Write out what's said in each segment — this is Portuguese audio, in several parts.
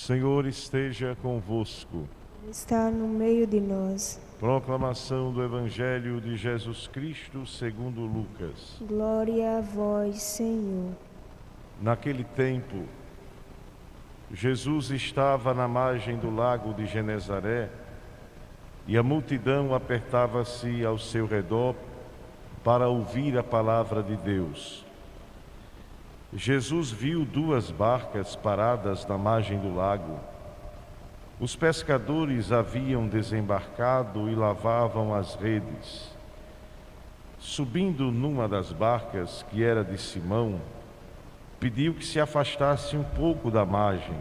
Senhor esteja convosco. Está no meio de nós. Proclamação do Evangelho de Jesus Cristo segundo Lucas. Glória a vós, Senhor. Naquele tempo, Jesus estava na margem do lago de Genezaré e a multidão apertava-se ao seu redor para ouvir a palavra de Deus. Jesus viu duas barcas paradas na margem do lago. Os pescadores haviam desembarcado e lavavam as redes. Subindo numa das barcas, que era de Simão, pediu que se afastasse um pouco da margem.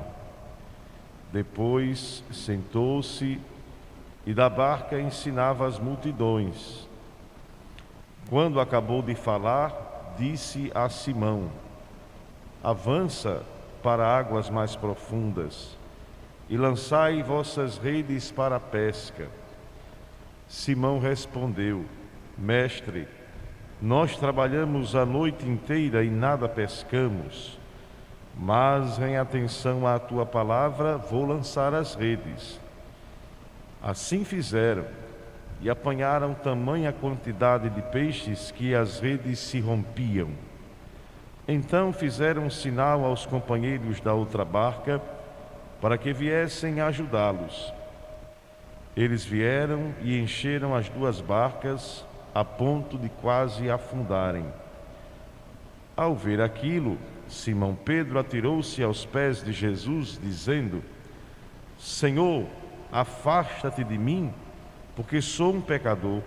Depois sentou-se e da barca ensinava as multidões. Quando acabou de falar, disse a Simão: avança para águas mais profundas e lançai vossas redes para a pesca. Simão respondeu: Mestre, nós trabalhamos a noite inteira e nada pescamos, mas em atenção à tua palavra vou lançar as redes. Assim fizeram e apanharam tamanha quantidade de peixes que as redes se rompiam. Então fizeram sinal aos companheiros da outra barca para que viessem ajudá-los. Eles vieram e encheram as duas barcas a ponto de quase afundarem. Ao ver aquilo, Simão Pedro atirou-se aos pés de Jesus, dizendo: Senhor, afasta-te de mim, porque sou um pecador.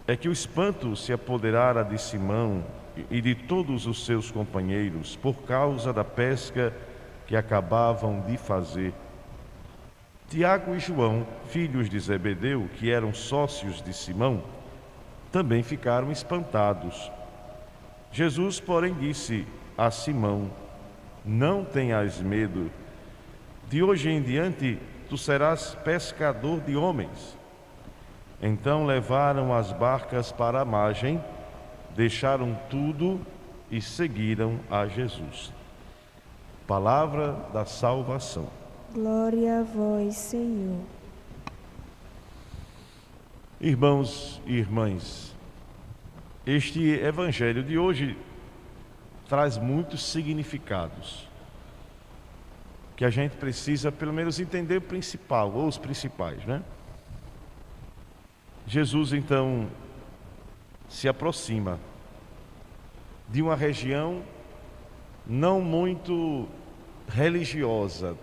É que o espanto se apoderara de Simão e de todos os seus companheiros por causa da pesca que acabavam de fazer. Tiago e João, filhos de Zebedeu, que eram sócios de Simão, também ficaram espantados. Jesus, porém, disse a Simão: não tenhas medo, de hoje em diante tu serás pescador de homens. Então levaram as barcas para a margem, deixaram tudo e seguiram a Jesus. Palavra da salvação. Glória a vós, Senhor. Irmãos e irmãs, este evangelho de hoje traz muitos significados que a gente precisa pelo menos entender o principal, ou os principais, né? Jesus então se aproxima de uma região não muito religiosa,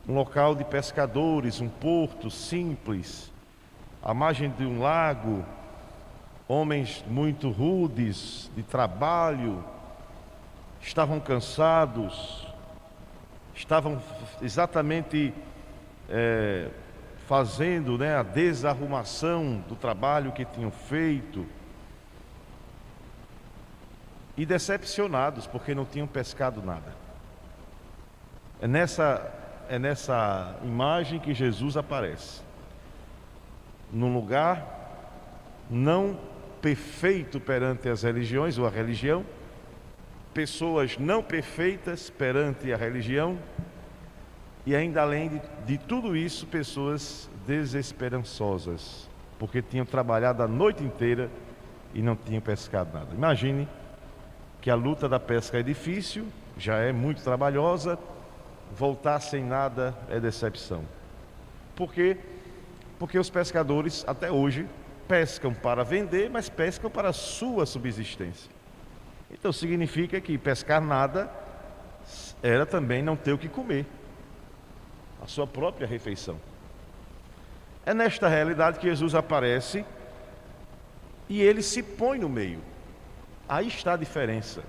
um local de pescadores, um porto simples, à margem de um lago, homens muito rudes de trabalho, estavam cansados, estavam exatamente fazendo a desarrumação do trabalho que tinham feito e decepcionados porque não tinham pescado nada. É nessa imagem que Jesus aparece, num lugar não perfeito perante as religiões ou a religião, pessoas não perfeitas perante a religião, e ainda além de tudo isso, pessoas desesperançosas, porque tinham trabalhado a noite inteira e não tinham pescado nada. Imagine que a luta da pesca é difícil, já é muito trabalhosa, voltar sem nada é decepção. Por quê? Porque os pescadores até hoje pescam para vender, mas pescam para a sua subsistência. Então significa que pescar nada era também não ter o que comer, a sua própria refeição. É nesta realidade que Jesus aparece e ele se põe no meio. Aí está a diferença.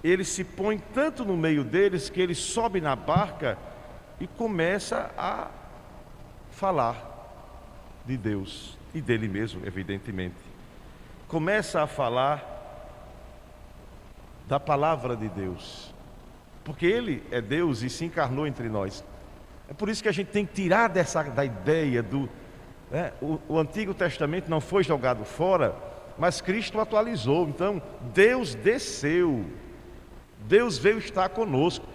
Ele se põe tanto no meio deles que ele sobe na barca e começa a falar de Deus e dele mesmo, evidentemente. Começa a falar da palavra de Deus, porque ele é Deus e se encarnou entre nós. É por isso que a gente tem que tirar da ideia do... O Antigo Testamento não foi jogado fora, mas Cristo atualizou. Então, Deus desceu Deus veio estar conosco.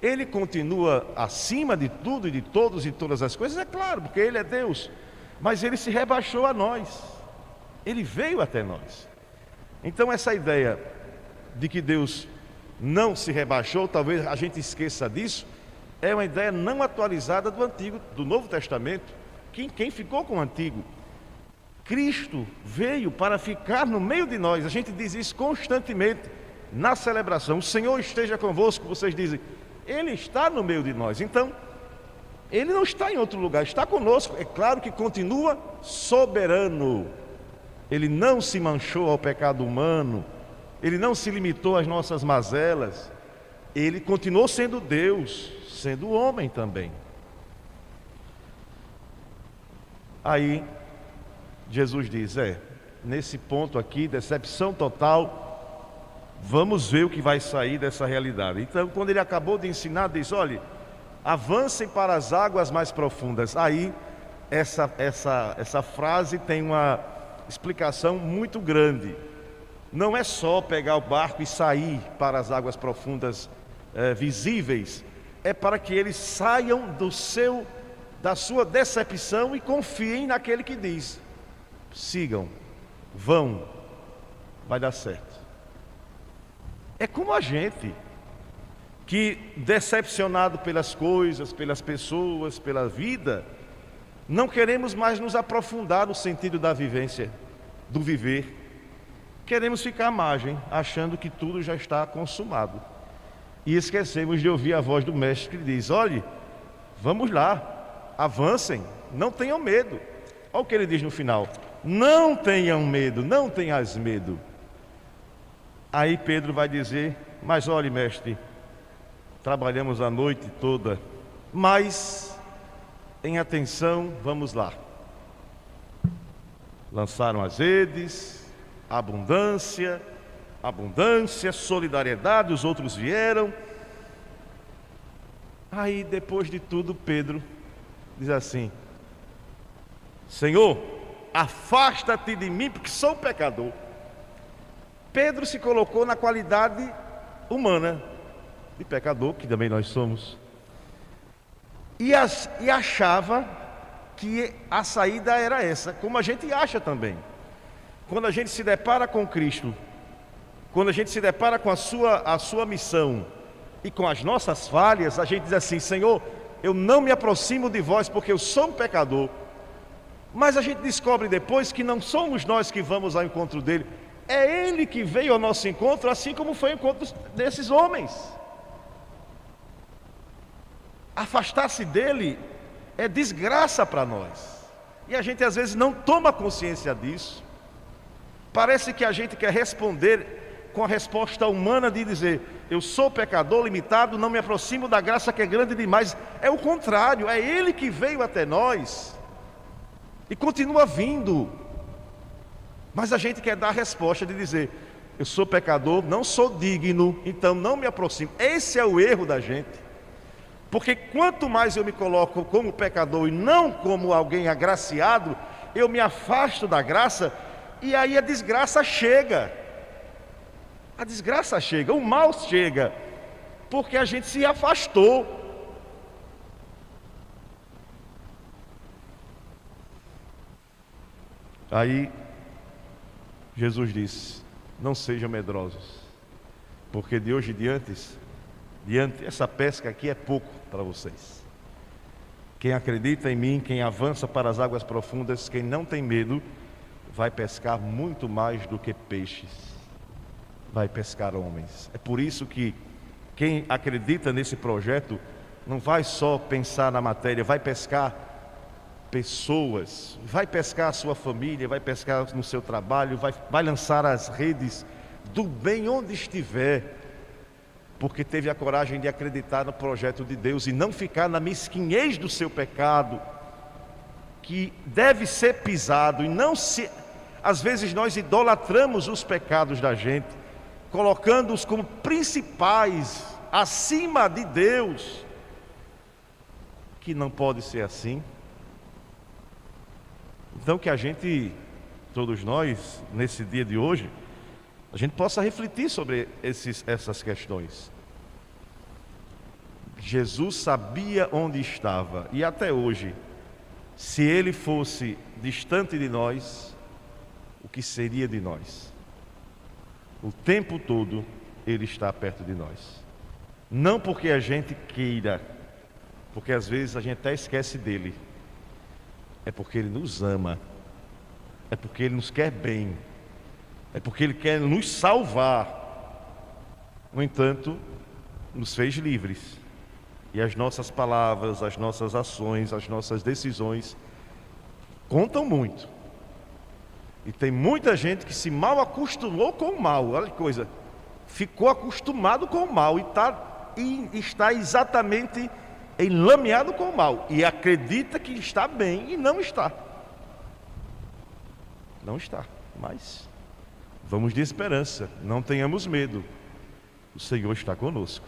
Ele continua acima de tudo e de todos e todas as coisas, é claro, porque Ele é Deus. Mas Ele se rebaixou a nós. Ele veio até nós. Então essa ideia de que Deus não se rebaixou, talvez a gente esqueça disso, é uma ideia não atualizada do Novo Testamento. Quem ficou com o Antigo? Cristo veio para ficar no meio de nós. A gente diz isso constantemente na celebração. O Senhor esteja convosco, vocês dizem, Ele está no meio de nós. Então, Ele não está em outro lugar, está conosco. É claro que continua soberano. Ele não se manchou ao pecado humano. Ele não se limitou às nossas mazelas. Ele continuou sendo Deus, sendo homem também. Aí, Jesus diz, nesse ponto aqui, decepção total, vamos ver o que vai sair dessa realidade. Então, quando ele acabou de ensinar, diz, olhe, avancem para as águas mais profundas. Aí, essa frase tem uma explicação muito grande. Não é só pegar o barco e sair para as águas profundas visíveis, é para que eles saiam da sua decepção e confiem naquele que diz, sigam, vão, vai dar certo. É como a gente, que decepcionado pelas coisas, pelas pessoas, pela vida, não queremos mais nos aprofundar no sentido da vivência, do viver. Queremos ficar à margem, achando que tudo já está consumado. E esquecemos de ouvir a voz do Mestre que diz, olhe, vamos lá, avancem, não tenham medo. Olha o que ele diz no final, não tenham medo, não tenhas medo. Aí Pedro vai dizer, mas olhe, Mestre, trabalhamos a noite toda, mas em atenção, vamos lá. Lançaram as redes, abundância, solidariedade, os outros vieram. Aí depois de tudo Pedro diz assim, Senhor, afasta-te de mim porque sou um pecador. Pedro se colocou na qualidade humana de pecador, que também nós somos, e achava que a saída era essa, como a gente acha também. Quando a gente se depara com Cristo, quando a gente se depara com a sua missão e com as nossas falhas, a gente diz assim, Senhor, eu não me aproximo de vós porque eu sou um pecador. Mas a gente descobre depois que não somos nós que vamos ao encontro dele, é ele que veio ao nosso encontro, assim como foi o encontro desses homens. Afastar-se dele é desgraça para nós, e a gente às vezes não toma consciência disso. Parece que a gente quer responder com a resposta humana de dizer, eu sou pecador limitado, não me aproximo da graça que é grande demais. É o contrário, é ele que veio até nós e continua vindo. Mas a gente quer dar a resposta de dizer, eu sou pecador, não sou digno, então não me aproximo. Esse é o erro da gente. Porque quanto mais eu me coloco como pecador e não como alguém agraciado, eu me afasto da graça e aí a desgraça chega. A desgraça chega, o mal chega, porque a gente se afastou. Aí Jesus disse, não sejam medrosos, porque de hoje diante essa pesca aqui é pouco para vocês. Quem acredita em mim, quem avança para as águas profundas, quem não tem medo, vai pescar muito mais do que peixes, vai pescar homens. É por isso que quem acredita nesse projeto não vai só pensar na matéria, vai pescar pessoas, vai pescar a sua família, vai pescar no seu trabalho, vai lançar as redes do bem onde estiver, porque teve a coragem de acreditar no projeto de Deus e não ficar na mesquinhez do seu pecado, que deve ser pisado. E não se... Às vezes nós idolatramos os pecados da gente, colocando-os como principais, acima de Deus, que não pode ser assim. Então que a gente, todos nós, nesse dia de hoje, a gente possa refletir sobre essas questões. Jesus sabia onde estava, e até hoje, se ele fosse distante de nós, o que seria de nós? O tempo todo ele está perto de nós. Não porque a gente queira, porque às vezes a gente até esquece dele. É porque ele nos ama, é porque ele nos quer bem, é porque ele quer nos salvar. No entanto, nos fez livres. E as nossas palavras, as nossas ações, as nossas decisões contam muito. E tem muita gente que se mal acostumou com o mal. Olha que coisa, ficou acostumado com o mal e está exatamente enlameado com o mal. E acredita que está bem e não está. Não está, mas vamos de esperança, não tenhamos medo. O Senhor está conosco.